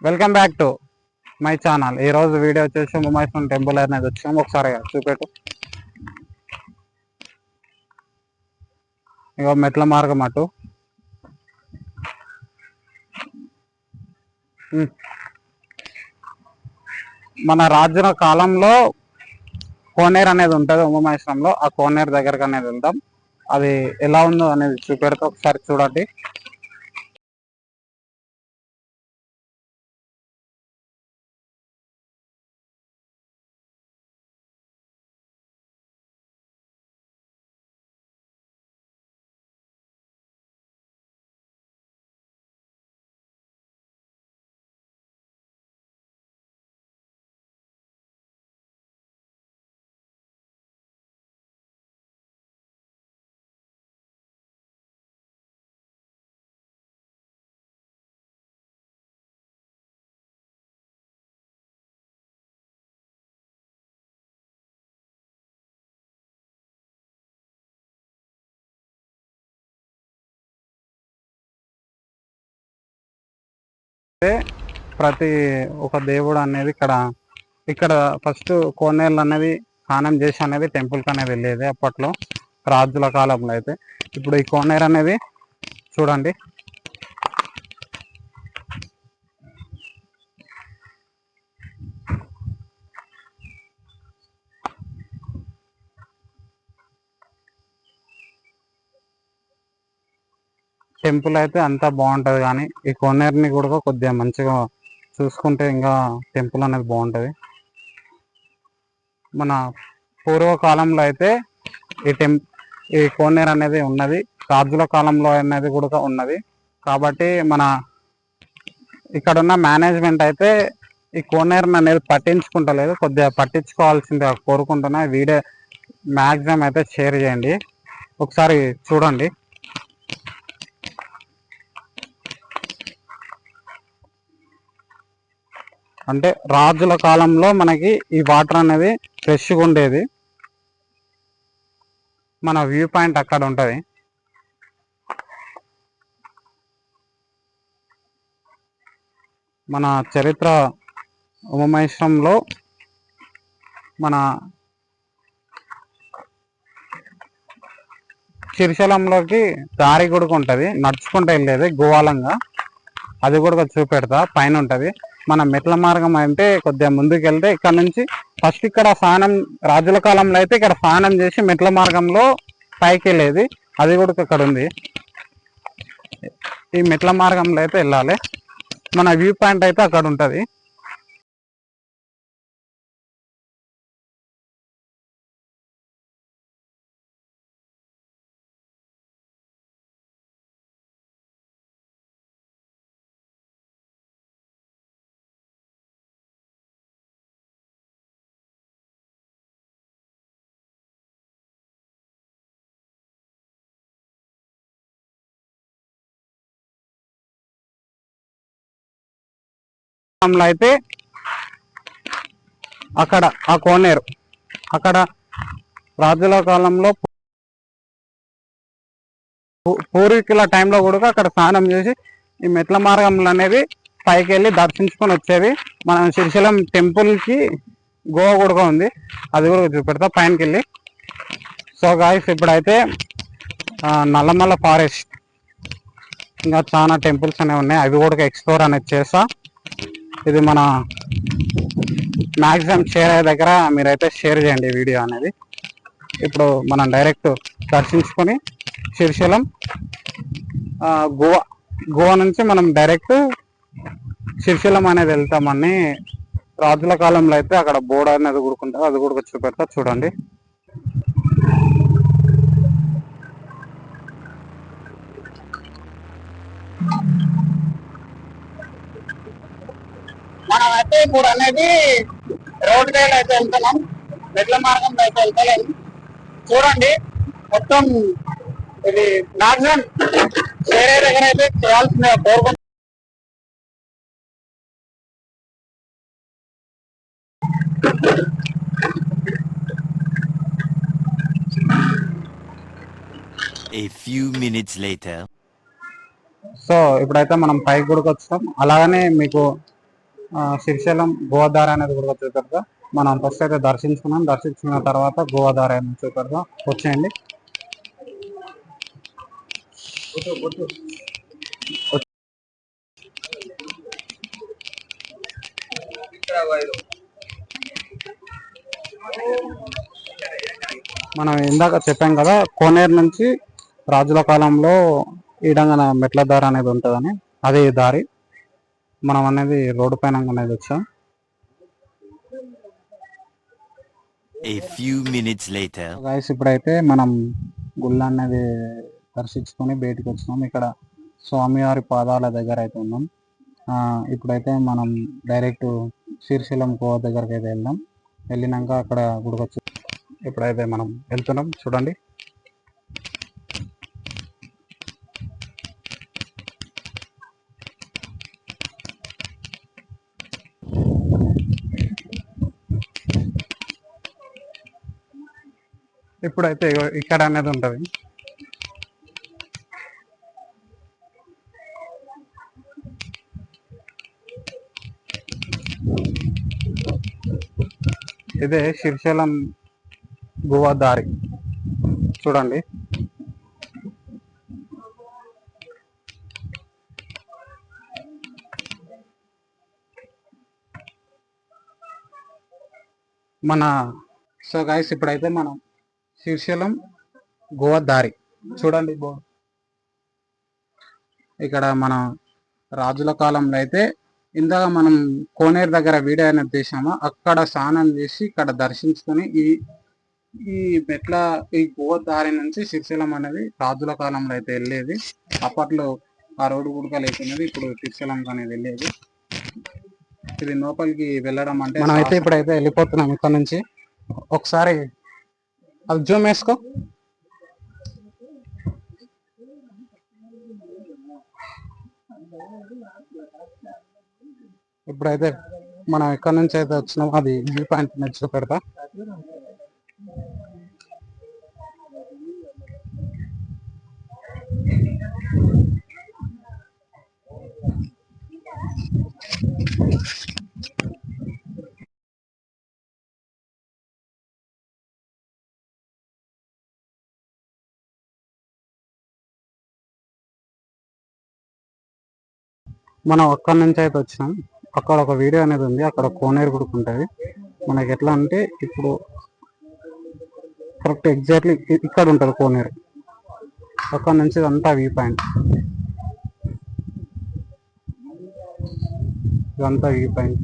Welcome back to my channel. ఈ రోజు video వచ్చేసి ఉమామహేశ్వరం టెంపుల్ అనేది వచ్చాము. ఒకసారి చూపెట్టు. ఇగో మెట్ల మార్గం అటు. మన రాజుల కాలంలో కోనేరు అనేది ఉంటుంది ఉమామహేశ్వరంలో. ఆ కోనేరు దగ్గరకు అనేది వెళ్దాం. అది ఎలా ఉందో అనేది చూపెడతా, ఒకసారి చూడండి. ప్రతి ఒక దేవుడు అనేది ఇక్కడ ఫస్ట్ కోనేరులు అనేది స్నానం చేసి అనేది టెంపుల్కి అనేది వెళ్ళేది అప్పట్లో రాజుల కాలంలో. అయితే ఇప్పుడు ఈ కోనేరు అనేది చూడండి. టెంపుల్ అయితే అంతా బాగుంటుంది, కానీ ఈ కోనేరుని కూడా కొద్దిగా మంచిగా చూసుకుంటే ఇంకా టెంపుల్ అనేది బాగుంటుంది. మన పూర్వకాలంలో అయితే ఈ కోనేరు అనేది ఉన్నది, రాజుల కాలంలో అనేది కూడా ఉన్నది. కాబట్టి మన ఇక్కడ ఉన్న మేనేజ్మెంట్ అయితే ఈ కోనేరుని అనేది పట్టించుకుంటలేదు. కొద్దిగా పట్టించుకోవాల్సిందిగా కోరుకుంటున్నా. వీడియో మ్యాక్సిమం అయితే షేర్ చేయండి, ఒకసారి చూడండి. అంటే రాజుల కాలంలో మనకి ఈ వాటర్ అనేది ఫ్రెష్గా ఉండేది. మన వ్యూ పాయింట్ అక్కడ ఉంటుంది. మన చరిత్ర ఉమామహేశ్వరంలో మన శ్రీశైలంలోకి దారి కూడా ఉంటుంది, నడుచుకుంటూ వెళ్ళేది గోవాలంగా. అది కూడా చూపెడతా, పైన ఉంటుంది. మన మెట్ల మార్గం అంటే కొద్దిగా ముందుకు వెళ్తే ఇక్కడ నుంచి ఫస్ట్ ఇక్కడ స్నానం, రాజుల కాలంలో అయితే ఇక్కడ స్నానం చేసి మెట్ల మార్గంలో పైకి వెళ్ళేది. అది కూడా ఇక్కడ ఉంది. ఈ మెట్ల మార్గంలో అయితే వెళ్ళాలి. మన వ్యూ పాయింట్ అయితే అక్కడ ఉంటుంది. అయితే అక్కడ ఆ కోనేరు అక్కడ రాజుల కాలంలో పూర్వీకుల టైంలో కూడా అక్కడ స్నానం చేసి ఈ మెట్ల మార్గంలో అనేది పైకి వెళ్ళి దర్శించుకొని వచ్చేది. మనం శ్రీశైలం టెంపుల్కి గోవా కూడా ఉంది, అది కూడా చూపెడతా పైనకి వెళ్ళి. సో గాయ్స్, ఇప్పుడైతే నల్లమల్ల ఫారెస్ట్ ఇంకా చాలా టెంపుల్స్ అనేవి ఉన్నాయి, అవి కూడా ఎక్స్ప్లోర్ అనేది చేస్తా. ఇది మన మ్యాక్సిమం షేర్ అయ్యే దగ్గర మీరైతే షేర్ చేయండి వీడియో అనేది. ఇప్పుడు మనం డైరెక్ట్ దర్శించుకొని శ్రీశైలం గోవా నుంచి మనం డైరెక్ట్ శ్రీశైలం అనేది వెళ్తామని. రాజుల కాలంలో అయితే అక్కడ బోర్డు అనేది కూడుకుంటారు, అది కూడా చూపెడతా చూడండి. మనం అయితే ఇప్పుడు అనేది రోడ్ సైడ్ అయితే వెళ్తున్నాం, మెట్ల మార్గంలో అయితే వెళ్తలేము. చూడండి మొత్తం ఇది మ్యాక్సిమం వేరే దగ్గర అయితే చేయాల్సిన కోరుకుంటున్నాం. A few minutes later. So ఇప్పుడైతే మనం పైకి కూడా వచ్చాం. అలాగనే మీకు శ్రీశైలం గోదావరి అనేది కూడా చూపెడతా. మనం ఫస్ట్ అయితే దర్శించుకున్నాం, దర్శించుకున్న తర్వాత గోదావరి అనేది చూపెడతా. వచ్చేయండి. మనం ఇందాక చెప్పాం కదా, కోనేరు నుంచి రాజుల కాలంలో ఈ విధంగా మెట్ల దారి అనేది ఉంటుందని. అదే ఈ దారి. మనం అనేది రోడ్డు పైన అనేది వచ్చాం. A few minutes later. Guys ఇప్పుడైతే మనం గుళ్ళు అనేది దర్శించుకొని బయటకు వచ్చినాం. ఇక్కడ స్వామివారి పాదాల దగ్గర అయితే ఉన్నాం. ఇప్పుడైతే మనం డైరెక్ట్ శ్రీశైలం గోవా దగ్గరికి అయితే వెళ్దాం. వెళ్ళినాక అక్కడ గుడికొచ్చి ఇప్పుడైతే మనం వెళ్తున్నాం. చూడండి. ఇప్పుడైతే ఇక్కడ అనేది ఉంటుంది. ఇదే శ్రీశైలం గోవా దారి. చూడండి. సో గైస్ ఇప్పుడైతే మనం శ్రీశైలం గోవా దారి చూడండి. ఇక్కడ మన రాజుల కాలంలో అయితే ఇందాక మనం కోనేరు దగ్గర వీడియో అనేది తీసాము. అక్కడ స్నానం చేసి ఇక్కడ దర్శించుకొని ఈ మెట్ల ఈ గోవా దారి నుంచి శ్రీశైలం అనేది రాజుల కాలంలో అయితే వెళ్ళేది. అప్పట్లో ఆ రోడ్డు గుడక లేకునేది, ఇప్పుడు శ్రీశైలం అనేది వెళ్ళేది. ఇది లోపలికి వెళ్ళడం అంటే మనం అయితే ఇప్పుడైతే వెళ్ళిపోతున్నాం ఇక్కడ నుంచి. ఒకసారి అది జూమ్ వేసుకో. ఇప్పుడైతే మనం ఎక్కడి నుంచి అయితే వచ్చినాం అది వ్యూ పాయింట్ మీద చూపెడతా. మనం అక్కడి నుంచి అయితే వచ్చినాం. అక్కడ ఒక వీడియో అనేది ఉంది. అక్కడ కోనేరు కూడా ఉంటుంది. మనకి ఎట్లా అంటే ఇప్పుడు కరెక్ట్ ఎగ్జాక్ట్లీ ఇక్కడ ఉంటుంది కోనేరు. అక్కడ నుంచి ఇదంతా వ్యూ పాయింట్. ఇదంతా వ్యూ పాయింట్.